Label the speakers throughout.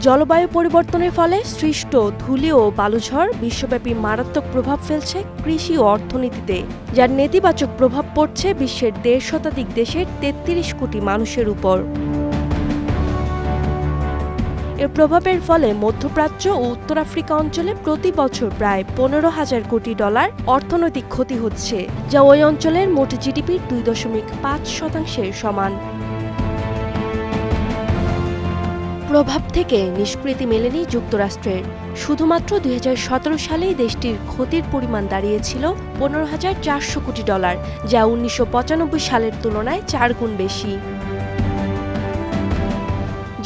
Speaker 1: জলবায়ু পরিবর্তনের ফলে সৃষ্ট ধূলি ও বালুঝড় বিশ্বব্যাপী মারাত্মক প্রভাব ফেলছে কৃষি ও অর্থনীতিতে, যার নেতিবাচক প্রভাব পড়ছে বিশ্বের ১.৫ শতাধিক দেশের ৩৩ কোটি মানুষের উপর। এর প্রভাবের ফলে মধ্যপ্রাচ্য ও উত্তর আফ্রিকা অঞ্চলে প্রতি বছর প্রায় $১৫,০০০ কোটি অর্থনৈতিক ক্ষতি হচ্ছে, যা ওই অঞ্চলের মোট জিডিপির ২.৫% সমান। প্রভাব থেকে নিষ্কৃতি মেলেনি যুক্তরাষ্ট্রের। শুধুমাত্র ২০১৭ সালেই দেশটির ক্ষতির পরিমাণ দাঁড়িয়েছিল $১৫,৪০০ কোটি, যা ১৯৯৫ সালের তুলনায় ৪ গুণ বেশি।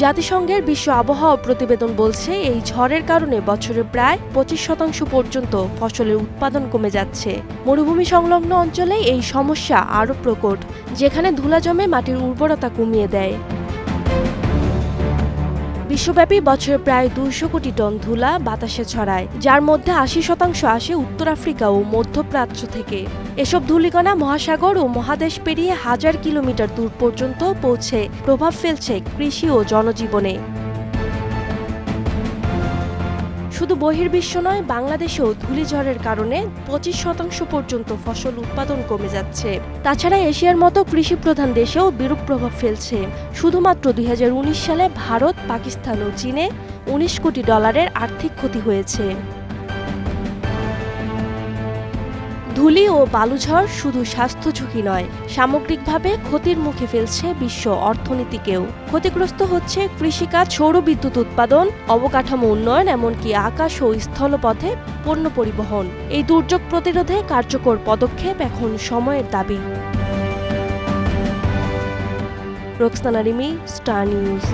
Speaker 1: জাতিসংঘের বিশ্ব আবহাওয়া প্রতিবেদন বলছে, এই ঝড়ের কারণে বছরে প্রায় ২৫% পর্যন্ত ফসলের উৎপাদন কমে যাচ্ছে। মরুভূমি সংলগ্ন অঞ্চলে এই সমস্যা আরও প্রকট, যেখানে ধুলা জমে মাটির উর্বরতা কমিয়ে দেয়। বিশ্বব্যাপী বছরে প্রায় ২০০ কোটি টন ধুলা বাতাসে ছড়ায়, যার মধ্যে ৮০% আসে উত্তর আফ্রিকা ও মধ্যপ্রাচ্য থেকে। এসব ধূলিকণা মহাসাগর ও মহাদেশ পেরিয়ে হাজার কিলোমিটার দূর পর্যন্ত পৌঁছে প্রভাব ফেলছে কৃষি ও জনজীবনে। শুধু বহির্বিশ্ব নয়, বাংলাদেশেও ধূলিঝড়ের কারণে ২৫% পর্যন্ত ফসল উৎপাদন কমে যাচ্ছে। তাছাড়া এশিয়ার মতো কৃষিপ্রধান দেশেও বিরূপ প্রভাব ফেলছে। শুধুমাত্র ২০১৯ সালে ভারত, পাকিস্তান ও চীনে $১৯ কোটি আর্থিক ক্ষতি হয়েছে। ধূলি ও বালুঝড় শুধু স্বাস্থ্য ঝুঁকি নয়, সামগ্রিকভাবে ক্ষতির মুখে ফেলছে বিশ্ব অর্থনীতিকেও। ক্ষতিগ্রস্ত হচ্ছে কৃষিকাজ, সৌর বিদ্যুৎ উৎপাদন, অবকাঠামো উন্নয়ন, এমনকি আকাশ ও স্থলপথে পণ্য পরিবহন। এই দুর্যোগ প্রতিরোধে কার্যকর পদক্ষেপ এখন সময়ের দাবি। Roksana Rimi, star news.